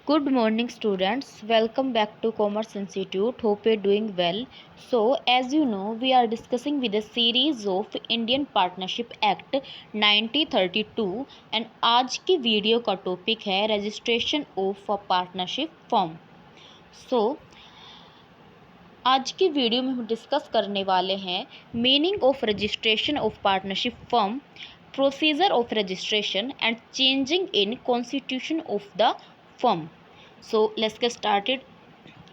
Good morning, students. Welcome back to Commerce Institute. Hope you're doing well. So, as you know, we are discussing with a series of Indian Partnership Act 1932 and आज की video का topic है registration of a partnership form. So आज की video में हम discuss करने वाले हैं meaning of registration of partnership firm, procedure of registration and changing in constitution of the firm. So let's get started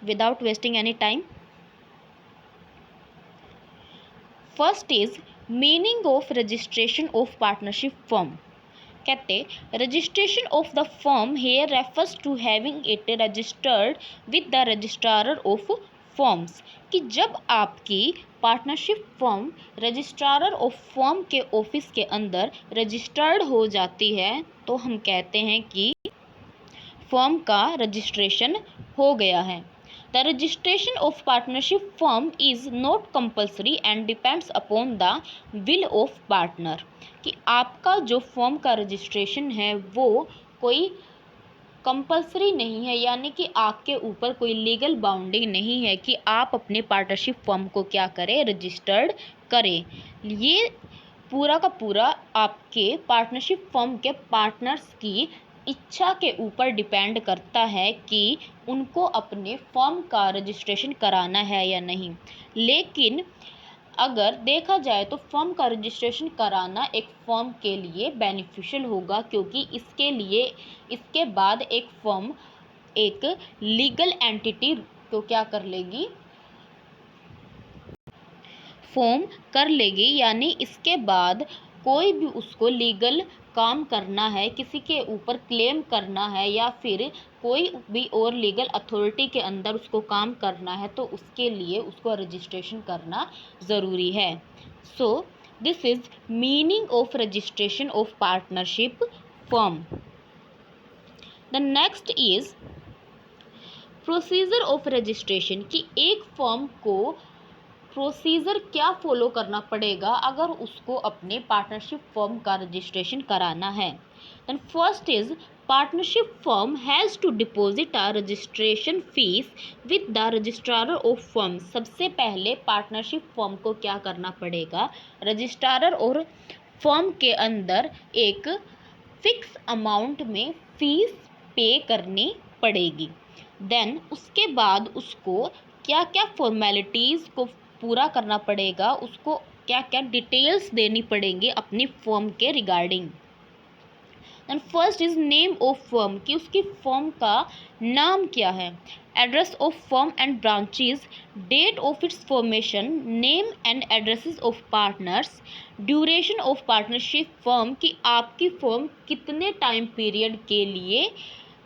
without wasting any time. First is meaning of registration of partnership firm. कहते registration of the firm here refers to having it registered with the registrar of firms, कि जब आपकी partnership firm registrar of firm के office के अंदर registered हो जाती है तो हम कहते हैं कि फर्म का रजिस्ट्रेशन हो गया है. The registration of partnership firm is not compulsory and depends upon the will of partner, कि आपका जो फर्म का रजिस्ट्रेशन है वो कोई कंपल्सरी नहीं है, यानी कि आपके ऊपर कोई लीगल बाउंडिंग नहीं है कि आप अपने पार्टनरशिप फर्म को क्या करें, रजिस्टर्ड करें. ये पूरा का पूरा आपके पार्टनरशिप फर्म के पार्टनर्स की इच्छा के ऊपर डिपेंड करता है कि उनको अपने फर्म का रजिस्ट्रेशन कराना है या नहीं. लेकिन अगर देखा जाए तो फर्म का रजिस्ट्रेशन कराना एक फर्म के लिए बेनिफिशियल होगा, क्योंकि इसके बाद एक फर्म एक लीगल एंटिटी को क्या कर लेगी, फॉर्म कर लेगी. यानी इसके बाद कोई भी उसको लीगल काम करना है, किसी के ऊपर क्लेम करना है या फिर कोई भी और लीगल अथॉरिटी के अंदर उसको काम करना है तो उसके लिए उसको रजिस्ट्रेशन करना ज़रूरी है. So this is meaning of registration of partnership firm. The next is procedure of registration, कि एक फर्म को प्रोसीजर क्या फॉलो करना पड़ेगा अगर उसको अपने पार्टनरशिप फर्म का रजिस्ट्रेशन कराना है. Then first is partnership firm has to deposit a registration fees with the registrar of firm. सबसे पहले पार्टनरशिप फर्म को क्या करना पड़ेगा, रजिस्ट्रार और फर्म के अंदर एक फिक्स अमाउंट में फीस पे करनी पड़ेगी. देन उसके बाद उसको क्या क्या फॉर्मेलिटीज़ को पूरा करना पड़ेगा, उसको क्या क्या डिटेल्स देनी पड़ेंगी अपनी फर्म के regarding. Then first is name of firm, कि उसकी फर्म का नाम क्या है, address of firm and branches, date of its formation, name and addresses of partners, duration of partnership firm, कि आपकी फर्म कितने टाइम पीरियड के लिए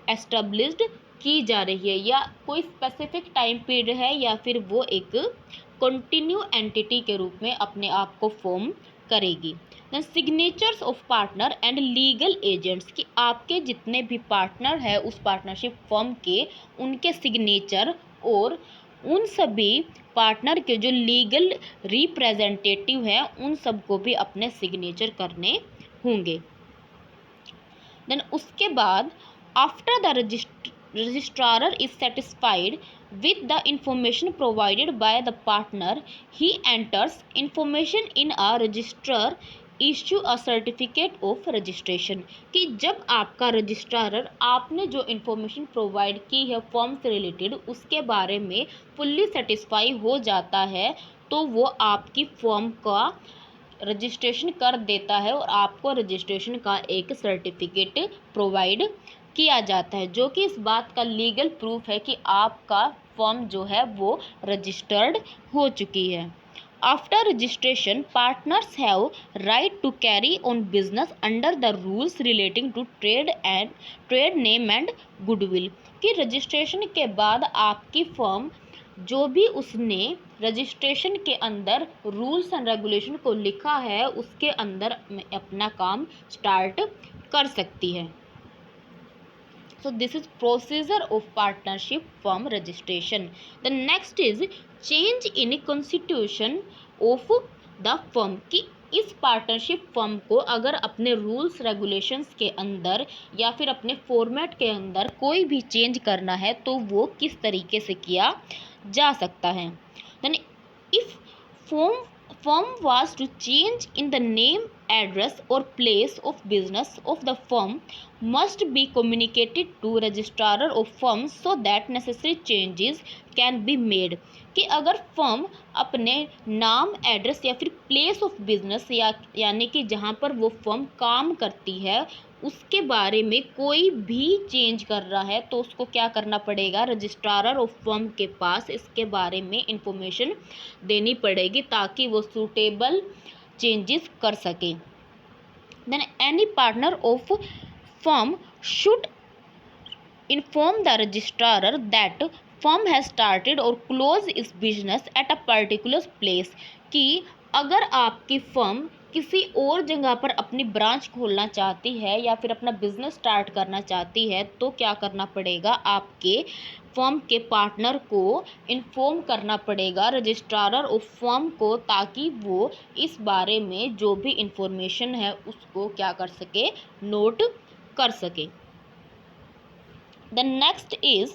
एस्टेब्लिश्ड की जा रही है, या कोई स्पेसिफिक टाइम पीरियड है या फिर वो एक कंटिन्यू एंटिटी के रूप में अपने आप को फॉर्म करेगी. Then signatures of partner and legal agents, कि आपके जितने भी पार्टनर है उस पार्टनरशिप फर्म के उनके सिग्नेचर और उन सभी पार्टनर के जो लीगल रिप्रेजेंटेटिव हैं उन सबको भी अपने सिग्नेचर करने होंगे. देन उसके बाद after the registrar is satisfied with the information provided by the partner, he enters information in a register, issue a certificate of registration, कि जब आपका रजिस्ट्रार आपने जो इन्फॉर्मेशन प्रोवाइड की है फॉर्म से रिलेटेड उसके बारे में फुल्ली सेटिस्फाई हो जाता है तो वो आपकी फॉर्म का रजिस्ट्रेशन कर देता है और आपको रजिस्ट्रेशन का एक सर्टिफिकेट प्रोवाइड किया जाता है, जो कि इस बात का लीगल प्रूफ है कि आपका फर्म जो है वो रजिस्टर्ड हो चुकी है. After registration partners have right to carry on business under the rules relating to trade name and goodwill, कि रजिस्ट्रेशन के बाद आपकी फर्म जो भी उसने रजिस्ट्रेशन के अंदर रूल्स एंड रेगुलेशन को लिखा है उसके अंदर अपना काम स्टार्ट कर सकती है. So this is procedure of partnership firm registration. The next is change in constitution of the firm कि इस पार्टनरशिप फर्म को अगर अपने रूल्स रेगुलेशंस के अंदर या फिर अपने फॉर्मेट के अंदर कोई भी चेंज करना है तो वो किस तरीके से किया जा सकता है। Then if firm was to change in the name, address or place of business of the firm must be communicated to registrar of firm so that necessary changes can be made कि अगर firm अपने नाम, address या फिर place of business यानी कि जहाँ पर वो फर्म काम करती है उसके बारे में कोई भी चेंज कर रहा है तो उसको क्या करना पड़ेगा, रजिस्ट्रार ऑफ फर्म के पास इसके बारे में इंफॉर्मेशन देनी पड़ेगी ताकि वो सूटेबल चेंजेस कर सके। Then any partner of firm should inform the registrar that firm has started or closed its business at a particular place कि अगर आपकी फर्म किसी और जगह पर अपनी ब्रांच खोलना चाहती है या फिर अपना बिजनेस स्टार्ट करना चाहती है तो क्या करना पड़ेगा, आपके फर्म के पार्टनर को इन्फॉर्म करना पड़ेगा रजिस्ट्रार ऑफ फर्म को ताकि वो इस बारे में जो भी इंफॉर्मेशन है उसको क्या कर सके, नोट कर सके। The next is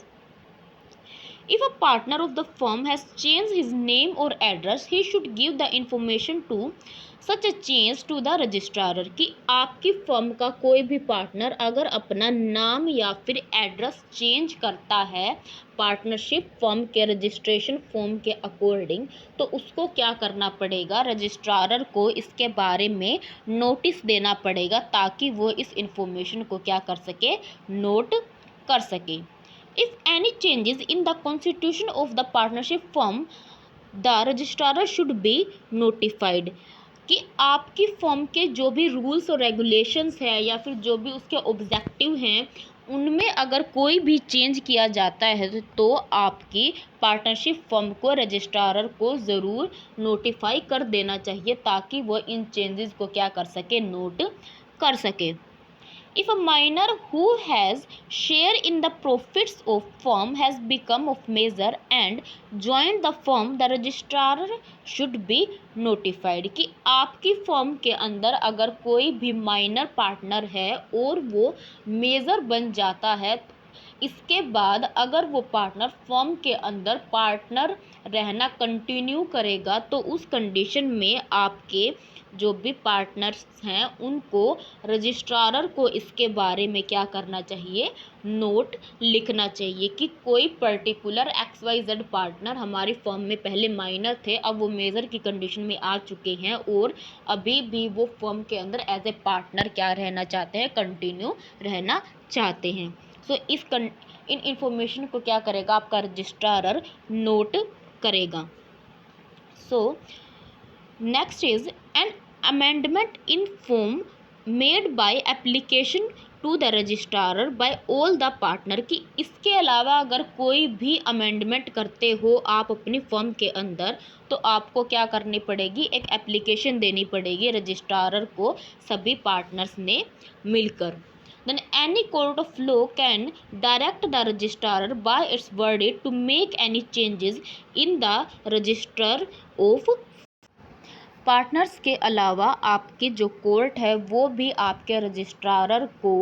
if a partner of the firm has changed his name or address, he should give the information to such a change to the registrar कि आपकी फर्म का कोई भी पार्टनर अगर अपना नाम या फिर एड्रेस चेंज करता है पार्टनरशिप फर्म के रजिस्ट्रेशन फॉर्म के अकॉर्डिंग तो उसको क्या करना पड़ेगा, रजिस्ट्रार को इसके बारे में नोटिस देना पड़ेगा ताकि वो इस इंफॉर्मेशन को क्या कर सके, नोट कर सके। If any changes in the constitution of the partnership firm the registrar should be notified कि आपकी फर्म के जो भी रूल्स और रेगुलेशंस है या फिर जो भी उसके ऑब्जेक्टिव हैं उनमें अगर कोई भी चेंज किया जाता है तो आपकी पार्टनरशिप फर्म को रजिस्ट्रार को ज़रूर नोटिफाई कर देना चाहिए ताकि वो इन चेंजेस को क्या कर सके, नोट कर सके। If a minor who has share in the profits of firm has become of major and joined the firm, the registrar should be notified कि आपकी फर्म के अंदर अगर कोई भी माइनर पार्टनर है और वो मेजर बन जाता है इसके बाद अगर वो पार्टनर फर्म के अंदर पार्टनर रहना कंटिन्यू करेगा तो उस कंडीशन में आपके जो भी पार्टनर्स हैं उनको रजिस्ट्रार को इसके बारे में क्या करना चाहिए, नोट लिखना चाहिए कि कोई पर्टिकुलर XYZ पार्टनर हमारी फर्म में पहले माइनर थे, अब वो मेजर की कंडीशन में आ चुके हैं और अभी भी वो फर्म के अंदर एज ए पार्टनर क्या रहना चाहते हैं, कंटिन्यू रहना चाहते हैं। सो इन इंफॉर्मेशन को क्या करेगा, आपका रजिस्ट्रार नोट करेगा। So next is an amendment in form made by application to the registrar by all the partner कि इसके अलावा अगर कोई भी अमेंडमेंट करते हो आप अपनी फर्म के अंदर तो आपको क्या करनी पड़ेगी, एक एप्लीकेशन देनी पड़ेगी रजिस्ट्रार को सभी पार्टनर्स ने मिलकर। Then any court of law can direct the registrar by its verdict to make any changes in the register of partners के अलावा आपकी जो कोर्ट है वो भी आपके रजिस्ट्रार को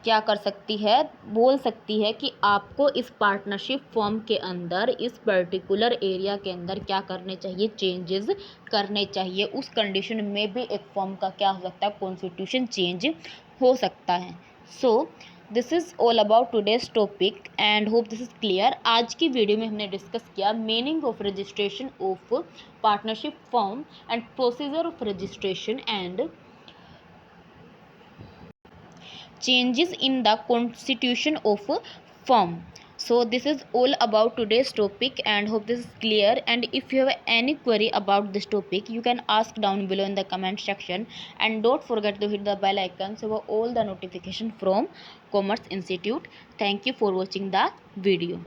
क्या कर सकती है, बोल सकती है कि आपको इस पार्टनरशिप फॉर्म के अंदर इस पर्टिकुलर एरिया के अंदर क्या करने चाहिए, चेंजेस करने चाहिए। उस कंडीशन में भी एक फॉर्म का क्या हो सकता है, कॉन्स्टिट्यूशन चेंज हो सकता है। So this is all about today's topic and hope this is clear. आज की वीडियो में हमने डिस्कस किया meaning of registration of partnership form and procedure of registration and changes in the constitution of a firm. So this is all about today's topic and hope this is clear, and if you have any query about this topic you can ask down below in the comment section, and don't forget to hit the bell icon so all the notification from Commerce Institute. Thank you for watching the video.